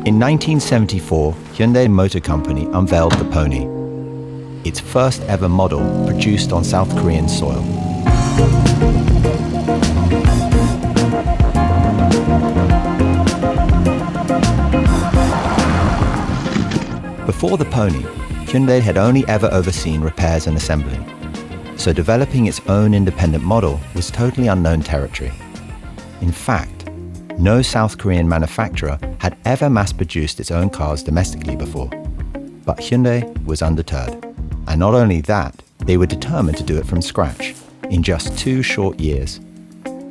In 1974, Hyundai Motor Company unveiled the Pony, its first ever model produced on South Korean soil. Before the Pony, Hyundai had only ever overseen repairs and assembly, so developing its own independent model was totally unknown territory. In fact, no South Korean manufacturer had ever mass-produced its own cars domestically before. But Hyundai was undeterred. And not only that, they were determined to do it from scratch, in just 2 short years.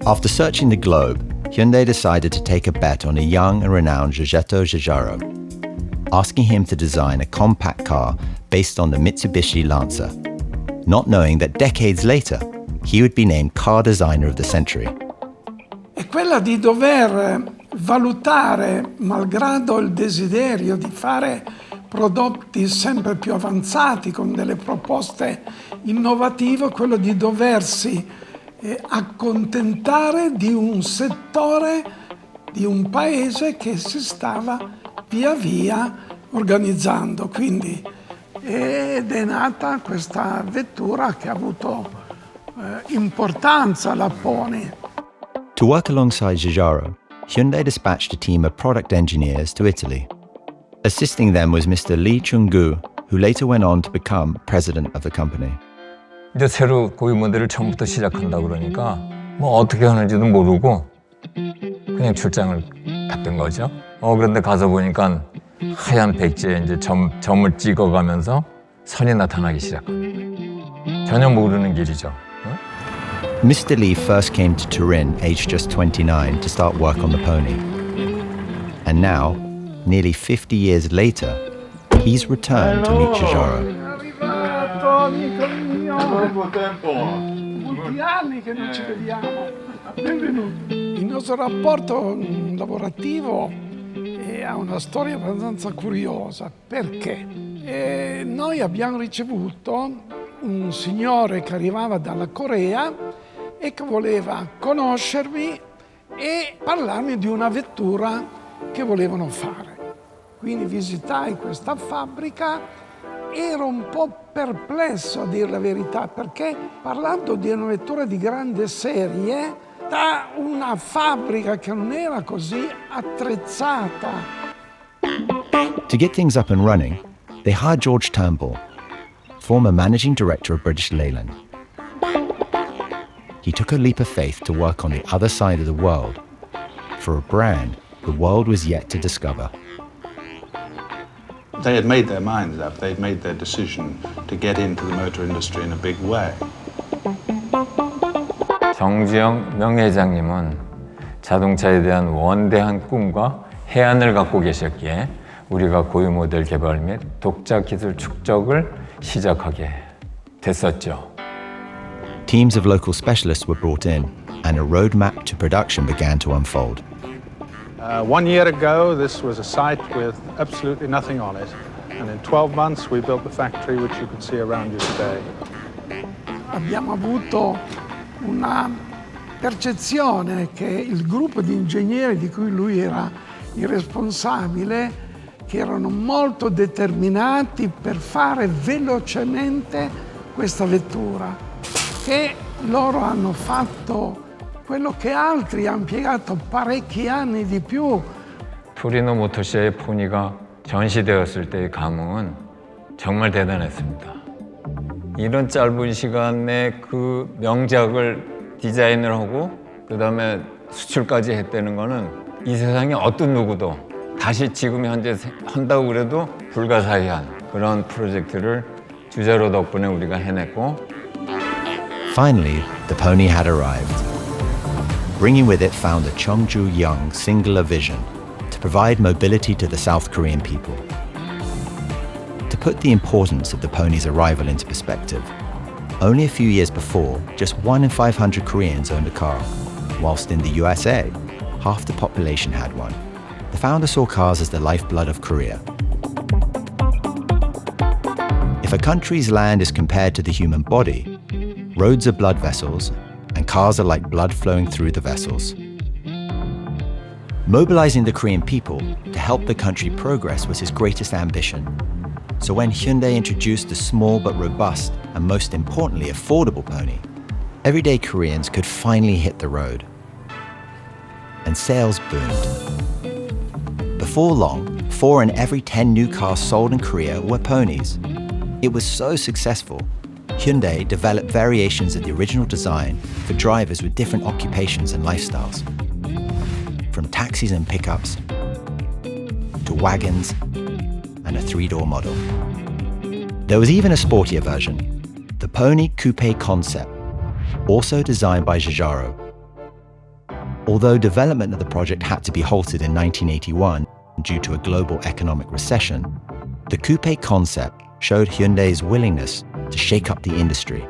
After searching the globe, Hyundai decided to take a bet on a young and renowned Giorgetto Giugiaro, asking him to design a compact car based on the Mitsubishi Lancer, not knowing that decades later, he would be named Car Designer of the Century. È quella di dover valutare, malgrado il desiderio di fare prodotti sempre più avanzati con delle proposte innovative, quello di doversi accontentare di un settore, di un paese che si stava via via organizzando. Quindi ed è nata questa vettura che ha avuto importanza, la Pony. To work alongside Giugiaro, Hyundai dispatched a team of product engineers to Italy. Assisting them was Mr. Lee Chung-gu, who later went on to become president of the company. 이제 새로 고유 모델을 처음부터 시작한다 그러니까 뭐 어떻게 하는지도 모르고 그냥 출장을 갔던 거죠. 그런데 가서 보니까 하얀 백지에 이제 점을 찍어가면서 선이 나타나기 시작한 거예요. 전혀 모르는 길이죠. Mr. Lee first came to Turin aged just 29 to start work on the Pony. And now, nearly 50 years later, he's returned to meet Giugiaro. Molti anni che non ci vediamo. Benvenuto. Il nostro rapporto lavorativo ha una storia abbastanza curiosa. Perché? Noi abbiamo ricevuto un signore che arrivava dalla Corea e che voleva conoscermi e parlarmi di una vettura che volevano fare. Quindi visitai questa fabbrica, ero un po' perplesso a dire la verità, perché parlando di una vettura di grande serie, da una fabbrica che non era così attrezzata. To get things up and running, they hired George Turnbull, former managing director of British Leyland. He took a leap of faith to work on the other side of the world, for a brand the world was yet to discover. They had made their minds up, they'd made their decision to get into the motor industry in a big way. 정지영 명회장님은 자동차에 대한 원대한 꿈과 해안을 갖고 계셨기에 우리가 고유 모델 개발 및 독자 기술 축적을 시작하게 됐었죠. Teams of local specialists were brought in, and a roadmap to production began to unfold. 1 year ago, this was a site with absolutely nothing on it. And in 12 months, we built the factory, which you can see around you today. Abbiamo avuto una percezione che il gruppo di ingegneri di cui lui era il responsabile, che erano molto determinati per fare velocemente questa vettura, che loro hanno fatto quello che altri hanno impiegato parecchi anni di più. 토리노 모터쇼의 포니가 전시되었을 때의 감흥은 정말 대단했습니다. 이런 짧은 시간에 그 명작을 디자인을 하고 그다음에 수출까지 했다는 거는 이 세상에 어떤 누구도 다시 지금 현재 한다고 그래도 불가사의한 그런 프로젝트를 주제로 덕분에 우리가 해냈고. Finally, the Pony had arrived, bringing with it founder Chung Ju-young's singular vision to provide mobility to the South Korean people. To put the importance of the Pony's arrival into perspective, only a few years before, just 1 in 500 Koreans owned a car, whilst in the USA, half the population had one. The founder saw cars as the lifeblood of Korea. If a country's land is compared to the human body, roads are blood vessels, and cars are like blood flowing through the vessels. Mobilizing the Korean people to help the country progress was his greatest ambition. So when Hyundai introduced the small but robust and most importantly affordable pony, everyday Koreans could finally hit the road. And sales boomed. Before long, 4 in every 10 new cars sold in Korea were ponies. It was so successful, Hyundai developed variations of the original design for drivers with different occupations and lifestyles. From taxis and pickups to wagons and a 3-door model. There was even a sportier version, the Pony Coupe concept, also designed by Giugiaro. Although development of the project had to be halted in 1981 due to a global economic recession, the coupe concept showed Hyundai's willingness to shake up the industry.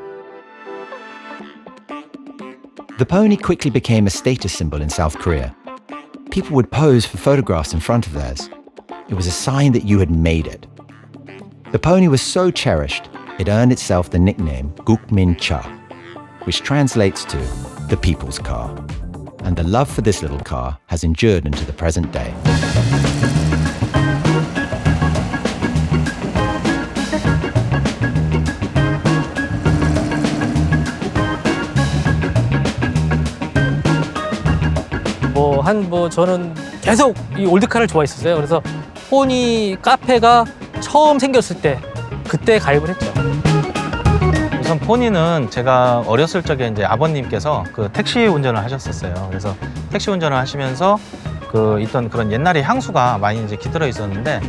The pony quickly became a status symbol in South Korea. People would pose for photographs in front of theirs. It was a sign that you had made it. The pony was so cherished, it earned itself the nickname Gukmin-cha, which translates to the people's car. And the love for this little car has endured into the present day. 저는 계속 이 올드카를 좋아했었어요. 그래서 포니 카페가 처음 생겼을 때 그때 가입을 했죠. 우선 포니는 제가 어렸을 적에 이제 아버님께서 그 택시 운전을 하셨었어요. 그래서 택시 운전을 하시면서 있던 그런 옛날의 향수가 많이 이제 깃들어 있었는데,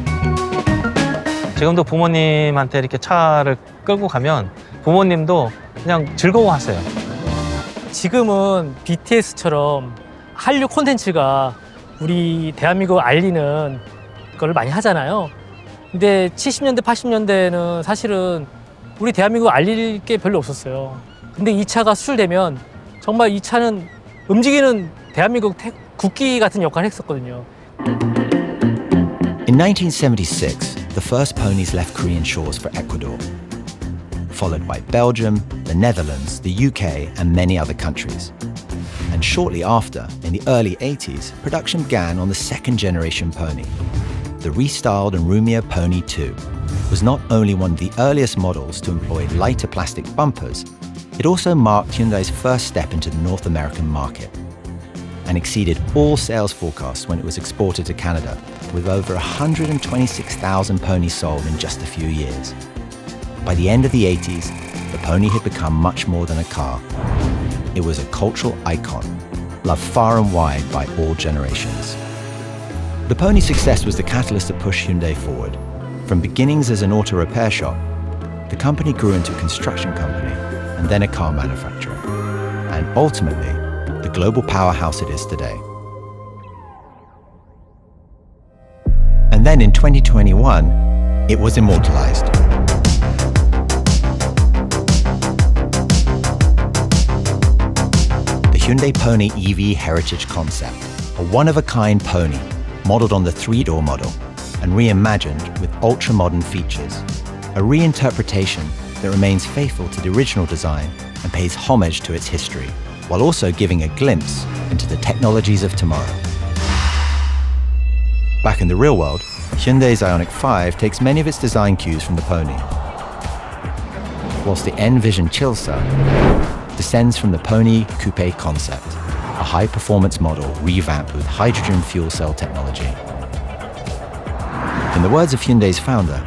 지금도 부모님한테 이렇게 차를 끌고 가면 부모님도 그냥 즐거워하세요. 지금은 BTS처럼 한류 콘텐츠가 우리 대한민국을 알리는 걸 많이 하잖아요. 근데 70년대, 80년대는 사실은 우리 대한민국을 알릴 게 별로 없었어요. 근데 이 차가 수출되면 정말 이 차는 움직이는 대한민국 국기 같은 역할을 했었거든요. In 1976, the first ponies left Korean shores for Ecuador, followed by Belgium, the Netherlands, the UK, and many other countries. And shortly after, in the early 80s, production began on the second generation pony. The restyled and roomier Pony 2 was not only one of the earliest models to employ lighter plastic bumpers, it also marked Hyundai's first step into the North American market and exceeded all sales forecasts when it was exported to Canada, with over 126,000 ponies sold in just a few years. By the end of the 80s, the pony had become much more than a car. It was a cultural icon, loved far and wide by all generations. The pony's success was the catalyst that pushed Hyundai forward. From beginnings as an auto repair shop, the company grew into a construction company and then a car manufacturer, and ultimately, the global powerhouse it is today. And then in 2021, it was immortalized. The Hyundai Pony EV Heritage Concept, a one-of-a-kind pony modeled on the 3-door model and reimagined with ultra-modern features, a reinterpretation that remains faithful to the original design and pays homage to its history, while also giving a glimpse into the technologies of tomorrow. Back in the real world, Hyundai's Ioniq 5 takes many of its design cues from the Pony, whilst the N-Vision Chilsa descends from the Pony Coupe concept, a high-performance model revamped with hydrogen fuel cell technology. In the words of Hyundai's founder,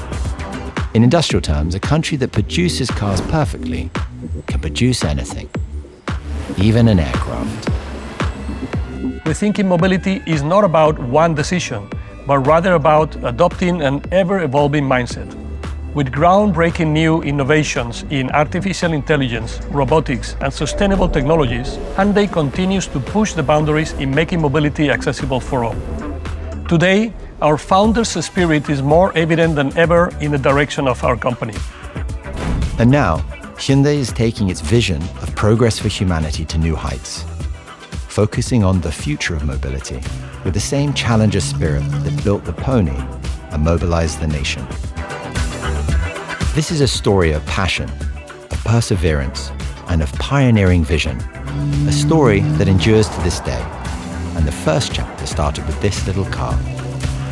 in industrial terms, a country that produces cars perfectly can produce anything, even an aircraft. We think mobility is not about one decision, but rather about adopting an ever-evolving mindset. With groundbreaking new innovations in artificial intelligence, robotics, and sustainable technologies, Hyundai continues to push the boundaries in making mobility accessible for all. Today, our founder's spirit is more evident than ever in the direction of our company. And now, Hyundai is taking its vision of progress for humanity to new heights, focusing on the future of mobility with the same challenger spirit that built the Pony and mobilized the nation. This is a story of passion, of perseverance, and of pioneering vision, a story that endures to this day, And the first chapter started with this little car,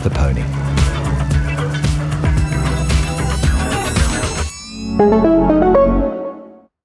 the pony.